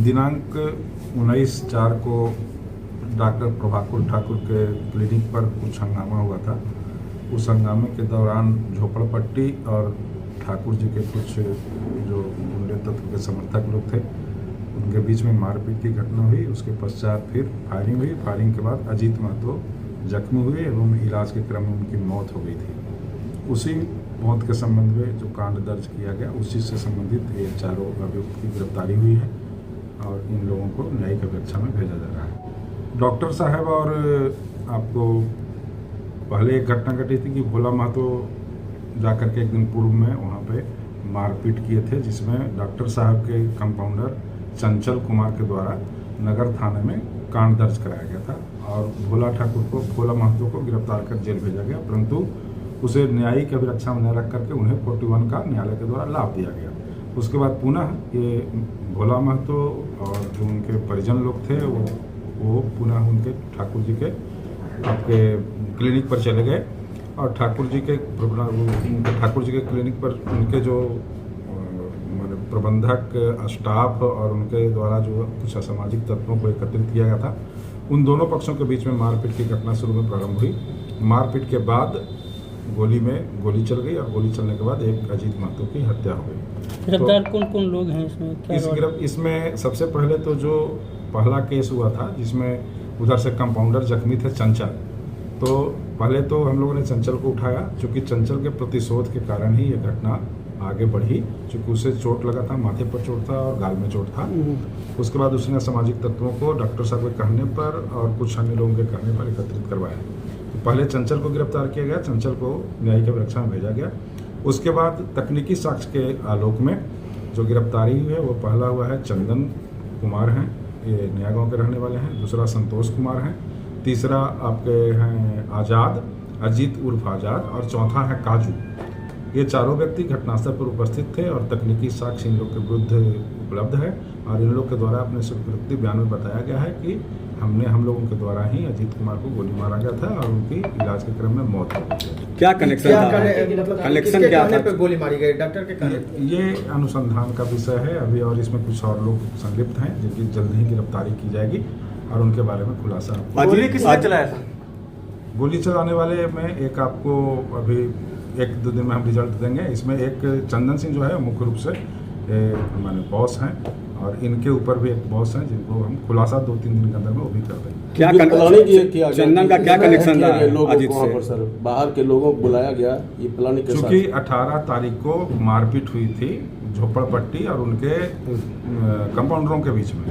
दिनांक 19/4 को डॉक्टर प्रभाकर ठाकुर के क्लिनिक पर कुछ हंगामा हुआ था। उस हंगामे के दौरान झोपड़पट्टी और ठाकुर जी के कुछ जो गुंडे तत्व के समर्थक लोग थे उनके बीच में मारपीट की घटना हुई। उसके पश्चात फिर फायरिंग हुई। फायरिंग के बाद अजीत महतो जख्मी हुए एवं इलाज के क्रम में उनकी मौत हो गई थी। उसी मौत के संबंध में जो कांड दर्ज किया गया उसी से संबंधित ये चारों अभियुक्त की गिरफ्तारी हुई है और इन लोगों को न्यायिक अपेक्षा में भेजा जा रहा है। डॉक्टर साहब और आपको पहले एक घटना घटी थी कि भोला महतो जाकर के एक दिन पूर्व में वहाँ पे मारपीट किए थे, जिसमें डॉक्टर साहब के कंपाउंडर चंचल कुमार के द्वारा नगर थाने में कांड दर्ज कराया गया था और भोला महतो को गिरफ्तार कर जेल भेजा गया, परंतु उसे न्यायिक अभिरक्षा में न रख करके उन्हें 41 का न्यायालय के द्वारा लाभ दिया गया। उसके बाद पुनः ये भोला महतो और जो उनके परिजन लोग थे वो पुनः उनके ठाकुर जी के आपके क्लिनिक पर चले गए और ठाकुर जी के क्लिनिक पर उनके जो प्रबंधक स्टाफ और उनके द्वारा जो कुछ असामाजिक तत्वों को एकत्रित किया गया था, उन दोनों पक्षों के बीच में मारपीट की घटना शुरू में प्रारंभ हुई। मारपीट के बाद गोली चल गई और गोली चलने के बाद एक अजीत महतो की हत्या हो गई। गिरफ्तार कौन लोग हैं इसमें? इसमें सबसे पहले तो जो पहला केस हुआ था जिसमें उधर से कंपाउंडर जख्मी थे चंचल, तो पहले तो हम लोगों ने चंचल को उठाया, क्योंकि चंचल के प्रतिशोध के कारण ही ये घटना आगे बढ़ी, क्योंकि उसे चोट लगा था, माथे पर चोट था और गाल में चोट था। उसके बाद उसने सामाजिक तत्वों को डॉक्टर साहब के कहने पर और कुछ अन्य लोगों के कहने पर एकत्रित करवाया। तो पहले चंचल को गिरफ्तार किया गया, चंचल को न्यायिक अभिरक्षा में भेजा गया। उसके बाद तकनीकी साक्ष्य के आलोक में जो गिरफ्तारी हुई है वो पहला हुआ है चंदन कुमार हैं, ये नया गाँव के रहने वाले हैं। दूसरा संतोष कुमार हैं। तीसरा आपके हैं आज़ाद, अजीत उर्फ आज़ाद, और चौथा है काजू। ये चारों व्यक्ति घटनास्थल पर उपस्थित थे और तकनीकी साक्ष्य इन लोग के विरुद्ध उपलब्ध है और इन लोग के द्वारा अपने स्वीकृति बयान में बताया गया है कि हम लोगों के द्वारा ही अजीत कुमार को गोली मारा गया था और उनकी इलाज के क्रम में मौत हो गई। क्या कनेक्शन क्या था? पे गोली मारी गई डॉक्टर के कहने? ये अनुसंधान का विषय है अभी, और इसमें कुछ और लोग संलिप्त हैं जिनकी जल्द ही गिरफ्तारी की जाएगी और उनके बारे में खुलासा। गोली किसने चलाया था? गोली चलाने वाले में एक आपको अभी 1-2 दिन में हम रिजल्ट देंगे। इसमें एक चंदन सिंह जो है मुख्य रूप से माने बॉस हैं और इनके ऊपर भी एक बॉस हैं जिनको हम खुलासा 2-3 दिन के अंदर में वो भी कर देंगे। क्या चंदन का क्या कनेक्शन था अजीत से? सर बाहर के लोगों को बुलाया गया, ये प्लानिंग के साथ। क्योंकि 18 तारीख को मारपीट हुई थी झोपड़पट्टी और उनके कंपाउंडरों के बीच में,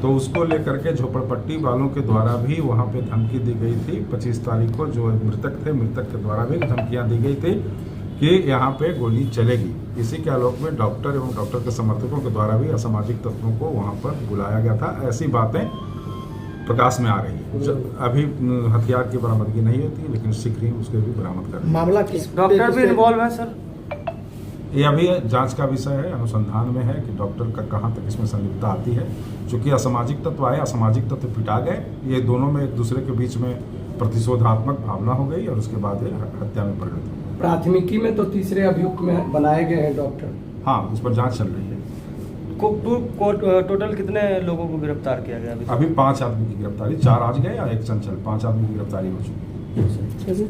तो उसको लेकर के झोपड़पट्टी वालों के द्वारा भी वहाँ पे धमकी दी गई थी। 25 तारीख को जो मृतक के द्वारा भी धमकियाँ दी गई थी कि यहाँ पे गोली चलेगी। इसी के आलोक में डॉक्टर एवं डॉक्टर के समर्थकों के द्वारा भी असामाजिक तत्वों को वहाँ पर बुलाया गया था। ऐसी बातें प्रकाश में आ रही है। अभी हथियार की बरामदगी नहीं होती, लेकिन शीघ्र ही उसके भी बरामद कर मामला किस डॉक्टर भी इन्वॉल्व है सर? ये अभी जांच का विषय है, अनुसंधान में है कि डॉक्टर का कहाँ तक इसमें संलिप्तता आती है। चूँकि असामाजिक तत्व आए, असामाजिक तत्व पिटा गए, ये दोनों में एक दूसरे के बीच में प्रतिशोधात्मक भावना हो गई और उसके बाद ये हत्या में परिणत हो गई। प्राथमिकी में तो तीसरे अभियुक्त में बनाए गए हैं डॉक्टर। हाँ, उस पर जांच चल रही है। टोटल कितने लोगों को गिरफ्तार किया गया? अभी 5 आदमी की गिरफ्तारी, 4 आज गए और 1 चंचल, 5 आदमी की गिरफ्तारी हो चुकी है।